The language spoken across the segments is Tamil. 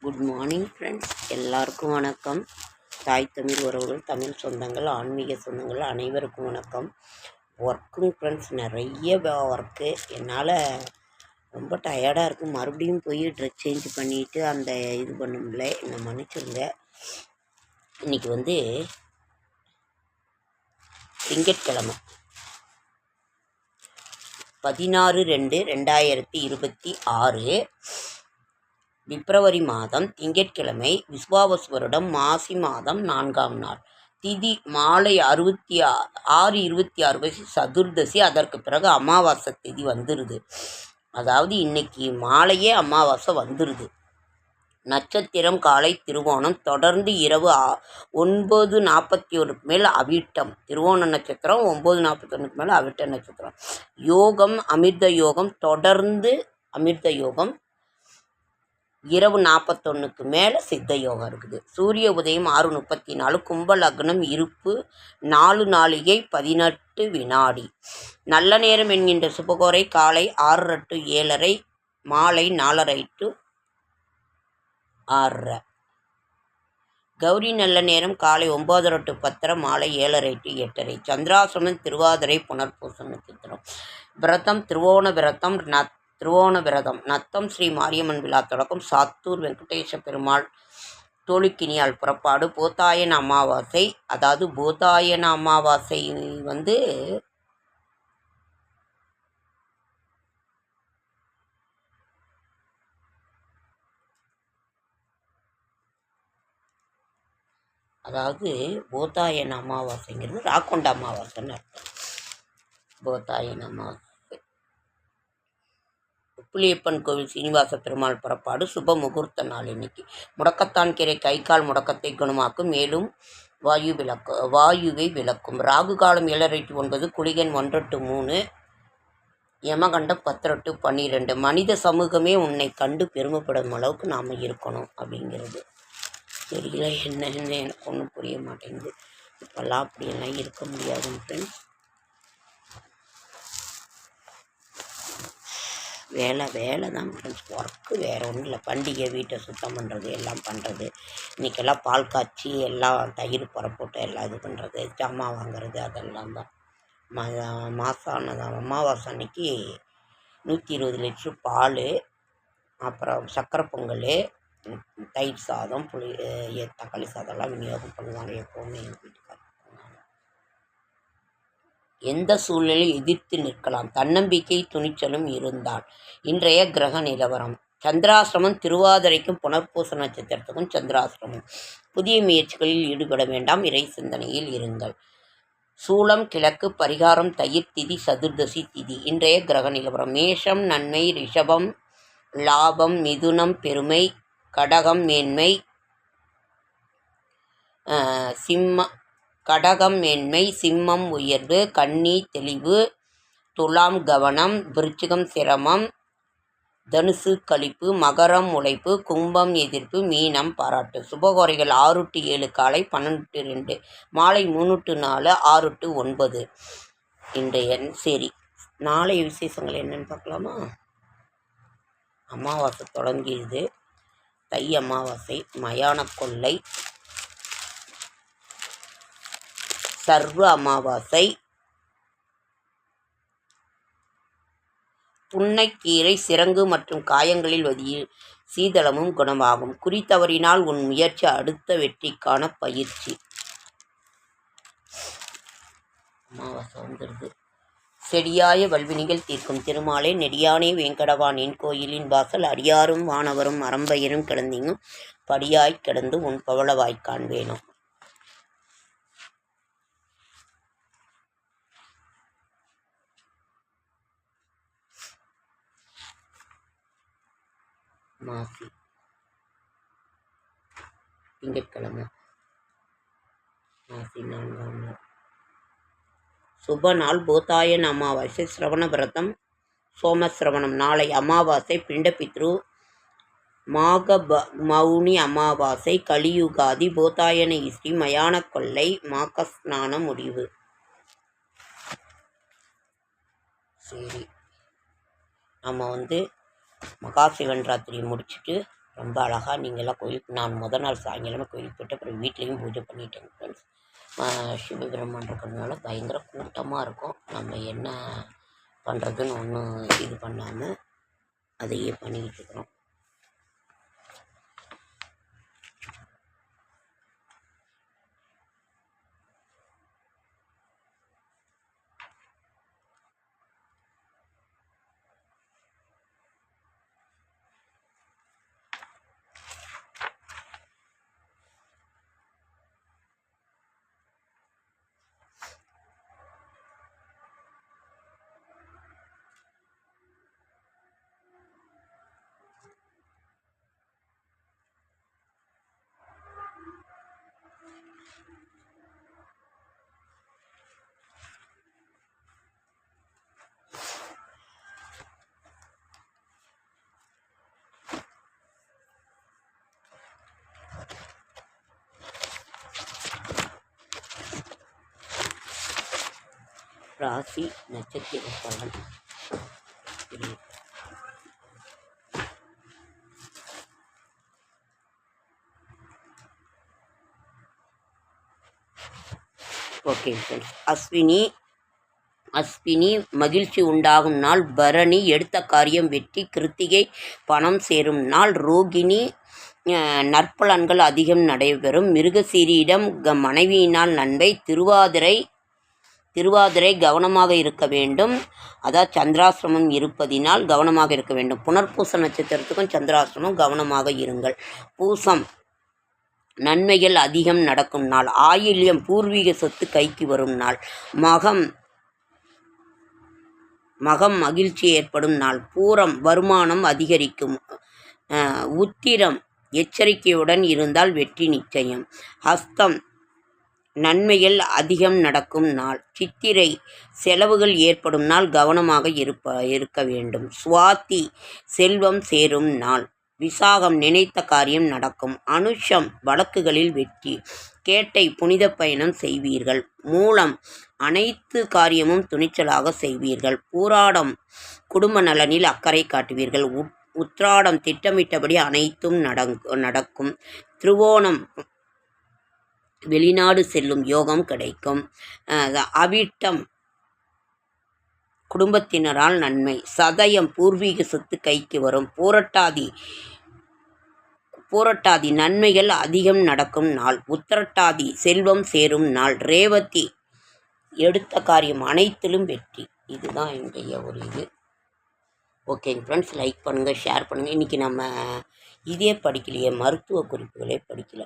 குட் மார்னிங் ஃப்ரெண்ட்ஸ், எல்லாருக்கும் வணக்கம். தாய் தமிழ் உறவுகள், தமிழ் சொந்தங்கள், ஆன்மீக சொந்தங்கள் அனைவருக்கும் வணக்கம். ஒர்க்குங்க ஃப்ரெண்ட்ஸ், நிறைய ஒர்க்கு. என்னால் ரொம்ப டயர்டாக இருக்கும். மறுபடியும் போய் ட்ரெஸ் சேஞ்ச் பண்ணிவிட்டு அந்த இது பண்ண முடியல, என்னை மன்னிச்சிருங்க. இன்றைக்கி வந்து திங்கட்கிழமை 16/2/2026 பிப்ரவரி மாதம் திங்கட்கிழமை, விஸ்வாவசு வருடம் மாசி மாதம் 4ஆம் நாள். திதி மாலை 6:26 சதுர்தசி. அதற்கு பிறகு அமாவாசை திதி வந்துடுது. அதாவது இன்னைக்கு மாலையே அமாவாசை வந்துடுது. நட்சத்திரம் காலை திருவோணம், தொடர்ந்து இரவு 9:41 மேல் அவிட்டம். திருவோண நட்சத்திரம் 9:41 மேலே அவிட்ட நட்சத்திரம். யோகம் அமிர்த யோகம், தொடர்ந்து அமிர்த யோகம். இரவு 41 மேலே சித்த யோகம் இருக்குது. சூரிய உதயம் 6:34. கும்ப லக்னம் இருப்பு 4 நாழிகை 18 வினாடி. நல்ல நேரம் என்கின்ற சுபகோரை காலை 6:30 to 7:30, மாலை 4:30 to 6:30. கௌரி நல்ல நேரம் காலை 9:30 to 10:30, மாலை 7:30 to 8:30. சந்திராசிரமம் திருவாதிரை புனர்பூச நட்சத்திரம். விரதம் திருவோண விரதம். நத்தம் ஸ்ரீ மாரியம்மன் விழா தொடக்கம். சாத்தூர் வெங்கடேச பெருமாள் தோழிக்கினியால் புறப்பாடு. போத்தாயன அமாவாசை. அதாவது போத்தாயன அமாவாசை வந்து போத்தாயன அமாவாசைங்கிறது ராக்கொண்ட அமாவாசைன்னு அர்த்தம். போத்தாயன அமாவாசை. உப்புளியப்பன் கோவில் சீனிவாச பெருமாள் புறப்பாடு. சுப முகூர்த்த நாள் இன்னைக்கு. முடக்கத்தான் கீரை கை கால் முடக்கத்தை குணமாக்கும், மேலும் வாயுவை விளக்கும். ராகு காலம் 7:30 to 9, குளிகன் 1 to 3, யமகண்டம் 10 to 12. மனித சமூகமே உன்னை கண்டு பெருமைப்படும் அளவுக்கு நாம் இருக்கணும் அப்படிங்கிறது. தெரியல என்னன்னு எனக்கு ஒன்றும் புரிய மாட்டேங்குது. இப்போல்லாம் அப்படியெல்லாம் இருக்க முடியாதுங்க ஃப்ரெண்ட்ஸ். வேலை தான் ஃப்ரெண்ட்ஸ். ஒர்க்கு வேறு ஒன்றும் இல்லை. பண்டிகை வீட்டை சுத்தம் பண்ணுறது, எல்லாம் பண்ணுறது. இன்றைக்கெல்லாம் பால் காய்ச்சி எல்லாம் தயிர் புறப்போட்டு எல்லாம் இது பண்ணுறது, ஜாமான் வாங்குறது, அதெல்லாம் தான். மாதம் அமாவாசை அன்னைக்கு 120 லிட்டரு பால், அப்புறம் சக்கரை பொங்கல், தயிர் சாதம், தக்காளி சாதம்லாம் விநியோகம் பண்ணுவாங்க எப்போவுமே எங்கள் வீட்டுக்காரர். எந்த சூழ்நிலையை எதிர்த்து நிற்கலாம், தன்னம்பிக்கை துணிச்சலும் இருந்தால். இன்றைய கிரக நிலவரம். சந்திராசிரமம் திருவாதிரைக்கும் புனர்பூச நட்சத்திரத்துக்கும் சந்திராசிரமம். புதிய முயற்சிகளில் ஈடுபட வேண்டாம், இறை சிந்தனையில் இருங்கள். சூலம் கிழக்கு, பரிகாரம் தயிர், திதி சதுர்தசி திதி. இன்றைய கிரக நிலவரம். மேஷம் நன்மை, ரிஷபம் லாபம், மிதுனம் பெருமை, கடகம் மேன்மை, சிம்மம் உயர்வு, கன்னி தெளிவு, துலாம் கவனம், விருச்சிகம் சிரமம், தனுசு களிப்பு, மகரம் உழைப்பு, கும்பம் எதிர்ப்பு, மீனம் பாராட்டு. சுபகோரைகள் 6 to 7 காலை, 12 to 2, மாலை 3 to 4, 6 to 9. இன்றைய சரி, நாளைய விசேஷங்கள் என்னன்னு பார்க்கலாமா? அமாவாசை தொடங்கியது. தை அமாவாசை, மயான கொள்ளை, சர்வ அமாவாசை, புன்னைக்கீரை சிரங்கு மற்றும் காயங்களில் சீதளமும் குணமாகும். குறித்தவறினால் உன் முயற்சி அடுத்த வெற்றிக்கான பயிற்சி. அமாவாசை வந்துடுது. செடியாய வல்வினிகள் தீர்க்கும் திருமாலே நெடியானே வேங்கடவானின் கோயிலின் வாசல் அடியாரும் வானவரும் அரம்பையரும் கிடந்தீங்கும் படியாய் கிடந்து உன் பவளவாய் காண்பேனும். மாசி திங்கட்கிழமை, மாசி 4ஆம் நாள். சுப நாள் போத்தாயன் அமாவாசை, சிரவண விரதம், சோமசிரவணம். நாளை அமாவாசை, பிண்டபித்ரு, மௌனி அமாவாசை, கலியுகாதி, போத்தாயன இஷ்டி, மயான கொள்ளை, மாக்கஸ்நான முடிவு. சரி, நம்ம மகாசிவராத்திரி முடிச்சுட்டு ரொம்ப அழகாக நீங்கள்லாம் கோயிலுக்கு நான் நாள் சாயங்காலமாக கோயிலுக்கு போய்ட்டு அப்புறம் வீட்லேயும் பூஜை பண்ணிட்டேங்க ஃப்ரெண்ட்ஸ். சிவபெருமான் இருக்கிறதுனால பயங்கர கூட்டமாக இருக்கும். நம்ம என்ன பண்ணுறதுன்னு ஒன்றும் இது பண்ணாமல் அதையே பண்ணிக்கிட்டு இருக்கிறோம். ராசி நட்சத்திர பலன். Okay friends. அஸ்வினி மகிழ்ச்சி உண்டாகும் நாள். பரணி எடுத்த காரியம் வெற்றி. கிருத்திகை பணம் சேரும் நாள். ரோகிணி நற்பலன்கள் அதிகம் நடைபெறும். மிருகசீரியிடம் மனைவியினால் நன்மை. திருவாதிரை கவனமாக இருக்க வேண்டும். அதாவது சந்திராசிரமம் இருப்பதினால் கவனமாக இருக்க வேண்டும். புனர்பூச நட்சத்திரத்துக்கும் சந்திராசிரமம் கவனமாக இருங்கள். பூசம் நன்மைகள் அதிகம் நடக்கும் நாள். ஆயில்யம் பூர்வீக சொத்து கைக்கு வரும் நாள். மகம் மகிழ்ச்சி ஏற்படும் நாள். பூரம் வருமானம் அதிகரிக்கும். உத்திரம் எச்சரிக்கையுடன் இருந்தால் வெற்றி நிச்சயம். ஹஸ்தம் நன்மைகள் அதிகம் நடக்கும் நாள். சித்திரை செலவுகள் ஏற்படும் நாள். கவனமாக இருக்க வேண்டும். சுவாதி செல்வம் சேரும் நாள். விசாகம் நினைத்த காரியம் நடக்கும். அனுஷம் வழக்குகளில் வெற்றி. கேட்டை புனித பயணம் செய்வீர்கள். மூலம் அனைத்து காரியமும் துணிச்சலாக செய்வீர்கள். பூராடம் குடும்ப நலனில் அக்கறை காட்டுவீர்கள். உத்ராடம் திட்டமிட்டபடி அனைத்தும் நடக்கும். திருவோணம் வெளிநாடு செல்லும் யோகம் கிடைக்கும். அவிட்டம் குடும்பத்தினரால் நன்மை. சதயம் பூர்வீக சொத்து கைக்கு வரும். பூரட்டாதி நன்மைகள் அதிகம் நடக்கும் நாள். உத்திரட்டாதி செல்வம் சேரும் நாள். ரேவதி எடுத்த காரியம் அனைத்திலும் வெற்றி. இதுதான் என்னுடைய ஒரு இது. ஓகேங்க ஃப்ரெண்ட்ஸ், லைக் பண்ணுங்கள், ஷேர் பண்ணுங்கள். இன்றைக்கி நம்ம இதே படிக்கலையே, மருத்துவ குறிப்புகளே படிக்கல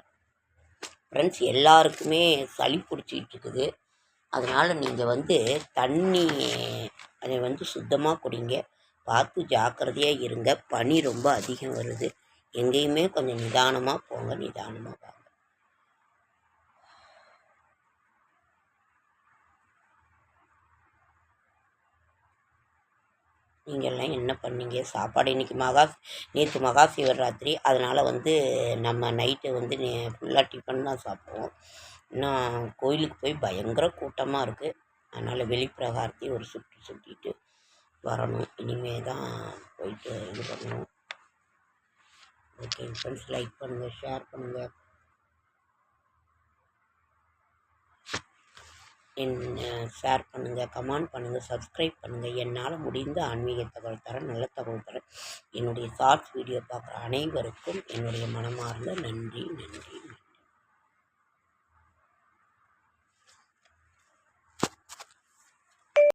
ஃப்ரெண்ட்ஸ். எல்லாருக்குமே சளி பிடிச்சிக்கிட்டு இருக்குது. அதனால் நீங்கள் தண்ணி அதை சுத்தமாக குடிங்க. பார்த்து ஜாக்கிரதையாக இருங்க. பனி ரொம்ப அதிகம் வருது. எங்கேயுமே கொஞ்சம் நிதானமாக போங்க, நிதானமாக வாங்க. நீங்கள்லாம் என்ன பண்ணீங்க? சாப்பாடு இன்றைக்கி நேற்று மகா சிவராத்திரி. அதனால் நம்ம நைட்டு ஃபுல்லாக டிஃபன் தான் சாப்பிடுவோம். இன்னும் கோயிலுக்கு போய் பயங்கர கூட்டமாக இருக்குது. அதனால் வெளிப்பிரகாரத்தை ஒரு சுற்றிட்டு வரணும். இனிமே தான் போயிட்டு இது பண்ணணும். ஓகே ஃப்ரெண்ட்ஸ், லைக் பண்ணுங்கள், ஷேர் பண்ணுங்கள், ஷேர் பண்ணுங்கள், கமெண்ட் பண்ணுங்கள், சப்ஸ்கிரைப் பண்ணுங்கள். என்னால் முடிந்த ஆன்மீக தகவல் தர, நல்ல தகவல் தர என்னுடைய ஷார்ட்ஸ் வீடியோ பார்க்குற அனைவருக்கும் என்னுடைய மனமார்ந்த நன்றி.